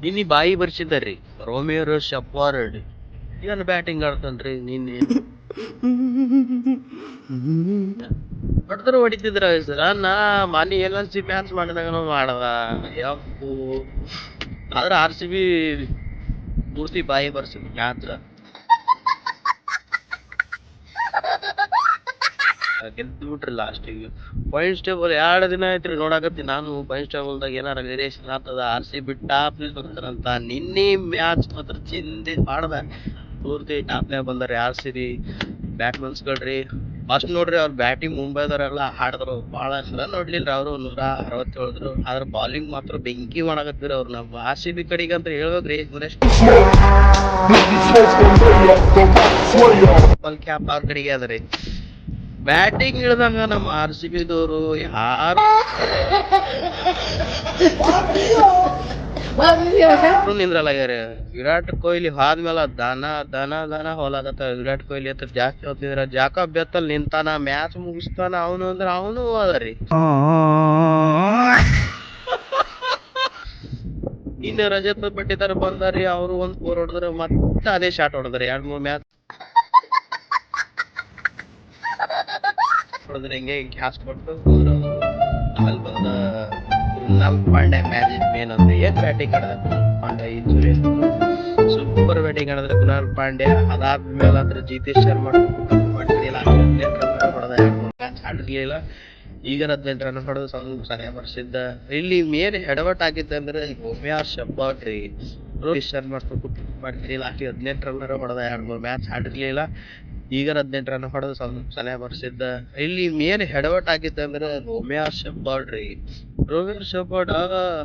ನಿನ್ನೆ ಬಾಯಿ ಬರ್ಸಿದ್ದಾರ್ರಿ ರೋಮಿಯೋ ಶಪ್ವಾರ್ಡ್ ಏನ್ ಬ್ಯಾಟಿಂಗ್ ಆಡ್ತಾನ್ರಿ ನಿನ್ನೆ ಹೊಡೆದ್ರು ಹೊಡಿತಿದ್ರ ಸರ್ ನಾ ಮನೆ LNC ಮ್ಯಾಚ್ ಮಾಡಿದಾಗ ಮಾಡದ ಯಪ್ಪು ಆದ್ರ RCB ಪೂರ್ತಿ ಬಾಯಿ ಬರ್ಸಿದ್ ಮ್ಯಾಚ್ ಗೆದ್ದು ಬಿಟ್ರಿ ಲಾಸ್ಟಿಗೆ. ಪಾಯಿಂಟ್ಸ್ ಟೇಬಲ್ 2 ದಿನ ಆಯ್ತ್ರಿ ನೋಡಾಕತ್ತಿ ನಾನು. ಪಾಯಿಂಟ್ಸ್ ಟೇಬಲ್ದಾಗ ಏನಾರ ವೇರಿಯೇಷನ್ ಆಗ್ತದ, RCB ಟಾಪ್ ಬರ್ತಾರಂತ. ನಿನ್ನೆ ಮ್ಯಾಚ್ ಮಾತ್ರ ಚಿಂದಿ ಮಾಡ್ದ, ಪೂರ್ತಿ ಟಾಪ್ನ್ಯಾಗ ಬಂದಾರಿ RCB ಬ್ಯಾಟ್ಮನ್ಸ್ಗಳ್ರಿ. ಫಸ್ಟ್ ನೋಡ್ರಿ ಅವ್ರ ಬ್ಯಾಟಿಂಗ್ ಮುಂಬೈದವರೆಲ್ಲ ಹಾಡಿದ್ರು, ಭಾಳ ರನ್ ನೋಡ್ಲಿಲ್ರಿ ಅವರು 167. ಆದ್ರ ಬಾಲಿಂಗ್ ಮಾತ್ರ ಬೆಂಕಿ ಮಾಡಾಕತ್ತಿದ್ರು ಅವ್ರು. ನಮ್ಮ RCB ಕಡೆಗಂತ ಹೇಳ್ಬೇಕ್ರಿ, ಕ್ಯಾಪ್ ಅವ್ರ ಕಡೆಗೆ ಅದರಿ. ಬ್ಯಾಟಿಂಗ್ ಇಳ್ದಂಗ ನಮ್ಮ RCB ದವರು ಯಾರು ನಿಂದ್ರಲ್ಲಾಗ್ಯಾರ. ವಿರಾಟ್ ಕೊಹ್ಲಿ ಹೋದ್ಮೇಲೆ ದನ ದನ ದನ ಹೊಲಾಗತ್ತ. ವಿರಾಟ್ ಕೊಹ್ಲಿ ಹತ್ರ ಜಾಸ್ತಿ ಹೊತ್ತಿದ್ರ ಜಾಕಬ್ ಬೆತ್ತಲ್ ನಿಂತಾನ, ಮ್ಯಾಚ್ ಮುಗಿಸ್ತಾನ ಅವನು ಅಂದ್ರ ಅವನು ಅದರಿ. ಇನ್ನು ರಜತ್ ಪಟ್ಟಿದಾರ ಬಂದಾರಿ, ಅವರು 1 4 ಹೊಡೆದ್ರ ಮತ್ತೆ ಅದೇ ಶಾಟ್ ಹೊಡೆದ್ರಿ. 2-3 ಮ್ಯಾಚ್ ಹೊಡೆದ್ರೆ ಹಿಂಗೆ ಕ್ಯಾಚ್ ಕೊಟ್ಟು ಆಮೇಲೆ ಬಂದ ಕೃಣಾಲ್ ಪಾಂಡೆ ಮ್ಯಾಜಿಕ್ ಮೇನ್ ಅಂದ್ರೆ ಏನ್ ಬ್ಯಾಟಿಂಗ್ ಆಡಿದ Krunal Pandya. Injury super batting ಆಡಿದ್ರೆ ಕೃಣಾಲ್ ಪಾಂಡೆ. ಅದಾದ್ಮೇಲೆ ಅಂದ್ರೆ ಜಿತೇಶ್ ಶರ್ಮಾ ಹೊಡೆದ, 2-3 ಮ್ಯಾಚ್ ಆಡಿರ್ಲಿಲ್ಲ. ಈಗ 18 ರನ್ ಹೊಡೆದು ಸರಿಯಾಗಿ ಬರ್ಸಿದ್ದ. ಇಲ್ಲಿ ಮೇನ್ ಎಡವಟ್ ಆಗಿತ್ತು ಅಂದ್ರೆ ಉಮೇಶ್ ಶಬ್ಬಾಟ್ರಿ. ರೋಹಿತ್ ಶರ್ಮಾ ಮಾಡ್ತೀರಿ ಲಾಸ್ಟ್ 18 ರನ್ ಹೊಡೆದ, 2-3 ಮ್ಯಾಚ್ ಆಡಿರ್ಲಿಲ್ಲ. ಈಗ 18 ರನ್ ಹೊಡೆದು ಸರಿಯಾಗಿ ಬರ್ಸಿದ್ದ. ಇಲ್ಲಿ ಮೇನ್ ಎಡವಟ್ ಆಗಿತ್ತು ಅಂದ್ರೆ ಉಮೇಶ್ ಶಬ್ಬಾಟ್ರಿ. ರೋಹಿತ್ ಶಬ್ಬಾಟ್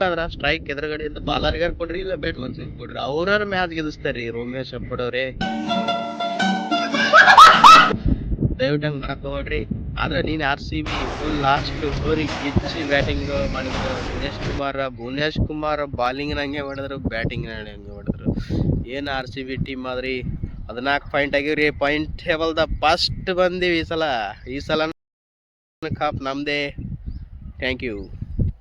ಅದ್ರ ಸ್ಟ್ರೈಕ್ ಎದುರುಗಡೆಯಿಂದ ಬಾಲರ್ಗಾರ ಕೊಡ್ರಿ, ಇಲ್ಲ ಬ್ಯಾಟ್ಮನ್ ಕೊಡ್ರಿ, ಅವ್ರ ಮ್ಯಾಚ್ ಗೆದಿಸ್ತಾರ್ರಿ ಉಮೇಶ್ ಶಬ್ಬಾಟ್ ಅವ್ರೆ. ದಯವಿಟ್ಟು ಹಂಗೆ ಮಾಡಕ್ ಹೋಗ್ರಿ. ಆದ್ರೆ ನೀನ್ RCB ಫುಲ್ ಲಾಸ್ಟ್ ಓವರಿಗೆ ಗಿಚ್ಚಿ ಬ್ಯಾಟಿಂಗ್ ಮಾಡಿದ್ರು. ಭುವನೇಶ್ ಕುಮಾರ್ ಬಾಲಿಂಗ್ ನಂಗೆ ಮಾಡಿದ್ರು, ಬ್ಯಾಟಿಂಗ್ ಹಂಗೆ ಮಾಡಿದ್ರು. ಏನ್ RCB ಟೀಮ್ ಆದ್ರಿ. 14 ಪಾಯಿಂಟ್ ಆಗಿವ್ರಿ. ಪಾಯಿಂಟ್ ಟೇಬಲ್ದ ಫಸ್ಟ್ ಬಂದಿವಿ ಈ ಸಲ. ಕಪ್ ನಮ್ದೇ. Thank you.